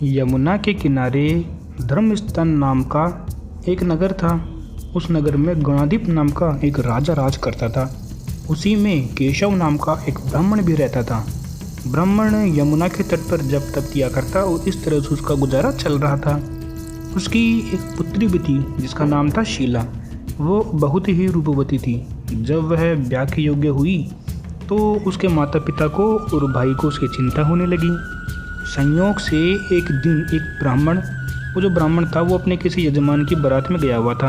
यमुना के किनारे धर्मस्थल नाम का एक नगर था। उस नगर में गणाधिप नाम का एक राजा राज करता था। उसी में केशव नाम का एक ब्राह्मण भी रहता था। ब्राह्मण यमुना के तट पर जप तप किया करता और इस तरह से उसका गुजारा चल रहा था। उसकी एक पुत्री भी थी जिसका नाम था शीला। वो बहुत ही रूपवती थी। जब वह ब्याह के योग्य हुई तो उसके माता पिता को और भाई को उसकी चिंता होने लगी। संयोग से एक दिन एक ब्राह्मण, वो जो ब्राह्मण था वो अपने किसी यजमान की बारात में गया हुआ था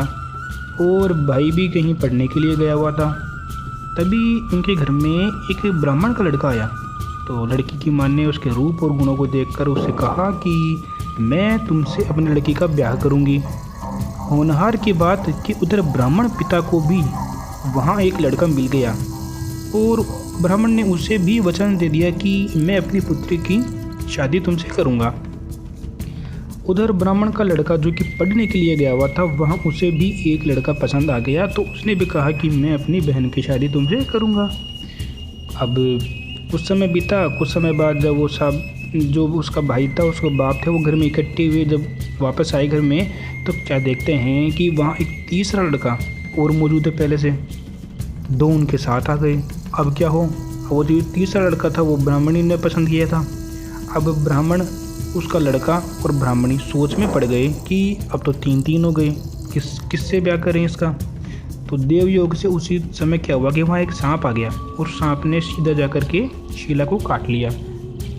और भाई भी कहीं पढ़ने के लिए गया हुआ था। तभी उनके घर में एक ब्राह्मण का लड़का आया। तो लड़की की माँ ने उसके रूप और गुणों को देखकर उससे कहा कि मैं तुमसे अपनी लड़की का ब्याह करूँगी। होनहार की बात कि उधर ब्राह्मण पिता को भी वहाँ एक लड़का मिल गया और ब्राह्मण ने उसे भी वचन दे दिया कि मैं अपनी पुत्री की शादी तुमसे करूँगा। उधर ब्राह्मण का लड़का जो कि पढ़ने के लिए गया हुआ था, वहाँ उसे भी एक लड़का पसंद आ गया। तो उसने भी कहा कि मैं अपनी बहन की शादी तुमसे करूँगा। अब कुछ समय बीता। कुछ समय बाद जब वो सब जो उसका भाई था, उसके बाप थे, वो घर में इकट्ठे हुए। जब वापस आए घर में तो क्या देखते हैं कि वहाँ एक तीसरा लड़का और मौजूद है पहले से। दो उनके साथ आ गए। अब क्या हो, वो जो तीसरा लड़का था वो ब्राह्मणी ने पसंद किया था। अब ब्राह्मण, उसका लड़का और ब्राह्मणी सोच में पड़ गए कि अब तो तीन हो गए, किससे ब्याह करें इसका। तो देवयोग से उसी समय क्या हुआ कि वहाँ एक सांप आ गया और सांप ने सीधा जा कर के शीला को काट लिया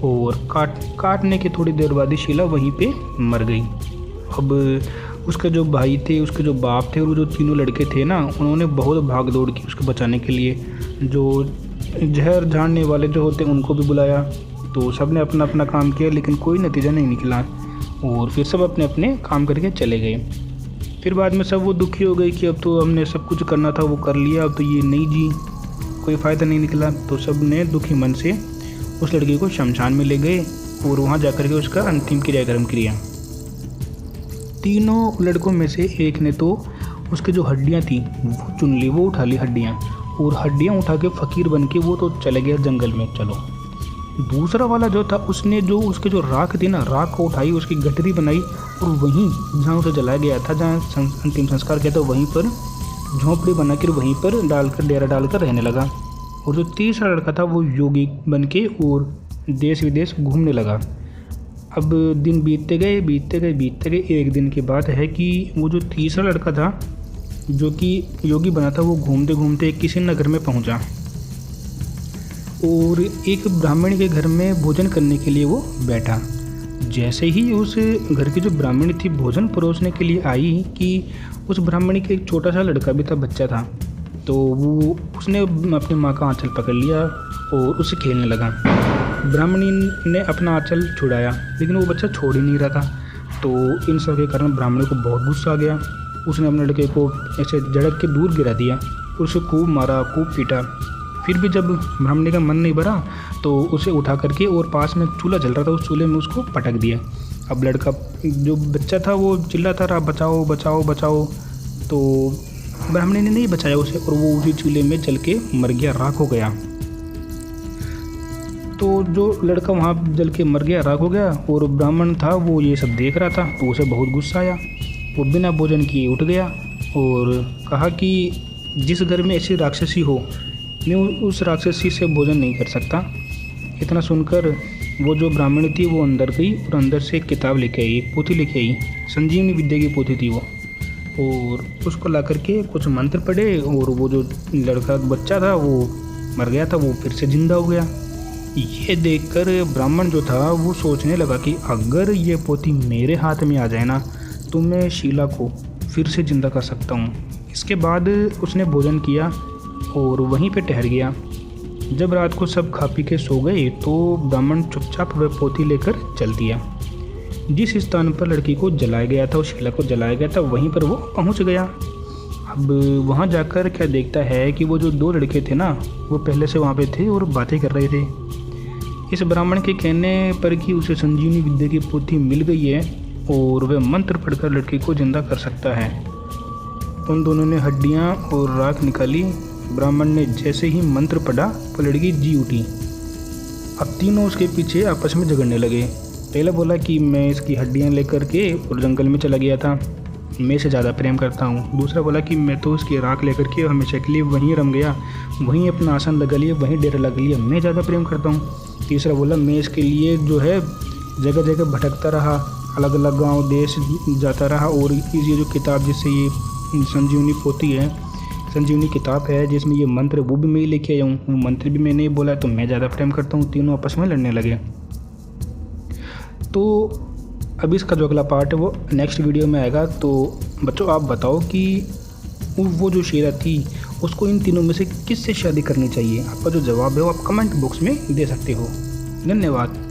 और काटने के थोड़ी देर बाद ही शीला वहीं पे मर गई। अब उसके जो भाई थे, उसके जो बाप थे और वो जो तीनों लड़के थे ना, उन्होंने बहुत भाग दौड़ की उसको बचाने के लिए। जो जहर झाड़ने वाले जो होते उनको भी बुलाया। तो सब ने अपना अपना काम किया लेकिन कोई नतीजा नहीं निकला और फिर सब अपने अपने काम करके चले गए। फिर बाद में सब वो दुखी हो गए कि अब तो हमने सब कुछ करना था वो कर लिया, अब तो ये नहीं जी, कोई फ़ायदा नहीं निकला। तो सब ने दुखी मन से उस लड़की को शमशान में ले गए और वहाँ जा कर के उसका अंतिम क्रियाक्रम किया। तीनों लड़कों में से एक ने तो उसकी जो हड्डियाँ थी वो चुन ली, वो उठा ली हड्डियाँ, और हड्डियाँ उठा के फ़कीर बन के वो तो चले गया जंगल में। चलो, दूसरा वाला जो था उसने जो उसके जो राख थी ना, राख को उठाई, उसकी गठरी बनाई और वहीं जहाँ उसे जलाया गया था, जहाँ अंतिम संस्कार किया था, वहीं पर झोंपड़ी बनाकर वहीं पर डालकर डेरा डालकर रहने लगा। और जो तीसरा लड़का था वो योगी बन के और देश विदेश घूमने लगा। अब दिन बीतते गए। एक दिन की बात है कि वो जो तीसरा लड़का था जो कि योगी बना था, वो घूमते घूमते किसी नगर में पहुंचा और एक ब्राह्मणी के घर में भोजन करने के लिए वो बैठा। जैसे ही उस घर की जो ब्राह्मणी थी भोजन परोसने के लिए आई कि उस ब्राह्मणी के एक छोटा सा लड़का भी था, बच्चा था। तो वो उसने अपनी माँ का आंचल पकड़ लिया और उससे खेलने लगा। ब्राह्मणी ने अपना आंचल छुड़ाया लेकिन वो बच्चा छोड़ ही नहीं रहा था। तो इन सब के कारण ब्राह्मणी को बहुत गुस्सा आ गया। उसने अपने लड़के को ऐसे झड़क के दूर गिरा दिया और उसे खूब मारा, खूब पीटा। फिर भी जब ब्राह्मणी का मन नहीं भरा तो उसे उठा करके और पास में चूल्हा जल रहा था, उस चूल्हे में उसको पटक दिया। अब लड़का जो बच्चा था वो चिल्लाता रहा, बचाओ बचाओ बचाओ। तो ब्राह्मणी ने नहीं बचाया उसे और वो उसी चूल्हे में जल के मर गया, राख हो गया। तो जो लड़का वहाँ जल के मर गया, राख हो गया, और ब्राह्मण था वो ये सब देख रहा था तो उसे बहुत गुस्सा आया। वो बिना भोजन किए उठ गया और कहा कि जिस घर में ऐसी राक्षसी हो, मैं उस राक्षसी से भोजन नहीं कर सकता। इतना सुनकर वो जो ब्राह्मणी थी वो अंदर गई और अंदर से एक किताब लेके आई, एक पोथी लेके आई। संजीवनी विद्या की पोथी थी वो, और उसको ला करके कुछ मंत्र पढ़े और वो जो लड़का बच्चा था वो मर गया था, वो फिर से जिंदा हो गया। ये देखकर ब्राह्मण जो था वो सोचने लगा कि अगर ये पोथी मेरे हाथ में आ जाए ना तो मैं शीला को फिर से जिंदा कर सकता हूँ। इसके बाद उसने भोजन किया और वहीं पे ठहर गया। जब रात को सब खा पी के सो गए तो ब्राह्मण चुपचाप वह पोथी लेकर चल दिया। जिस स्थान पर लड़की को जलाया गया था और शीला को जलाया गया था वहीं पर वो पहुंच गया। अब वहां जाकर क्या देखता है कि वो जो दो लड़के थे ना, वो पहले से वहां पे थे और बातें कर रहे थे। इस ब्राह्मण के कहने पर कि उसे संजीवनी विद्या की पोथी मिल गई है और वह मंत्र पढ़कर लड़की को जिंदा कर सकता है। उन दोनों ने हड्डियाँ और राख निकाली। ब्राह्मण ने जैसे ही मंत्र पढ़ा तो लड़की जी उठी। अब तीनों उसके पीछे आपस में झगड़ने लगे पहले बोला कि मैं इसकी हड्डियाँ लेकर के और जंगल में चला गया था, मैं इसे ज़्यादा प्रेम करता हूँ। दूसरा बोला कि मैं तो उसकी राख लेकर के हमेशा के लिए वहीं रम गया, वहीं अपना आसन लगा लिया, वहीं डेरा लगा लिया, मैं ज़्यादा प्रेम करता हूँ। तीसरा बोला मैं इसके लिए जो है जगह जगह भटकता रहा, अलग अलग गांव देश जाता रहा, और ये जो किताब जिससे ये संजीवनी पोथी है, संजीवनी किताब है जिसमें ये मंत्र, वो भी मैं ही लेके आया हूँ, वो मंत्र भी मैंने ही बोला, तो मैं ज़्यादा प्रेम करता हूँ। तीनों आपस में लड़ने लगे। तो अभी इसका जो अगला पार्ट है वो नेक्स्ट वीडियो में आएगा। तो बच्चों आप बताओ कि वो जो शेरा थी उसको इन तीनों में से किससे शादी करनी चाहिए? आपका जो जवाब है वो आप कमेंट बॉक्स में दे सकते हो। धन्यवाद।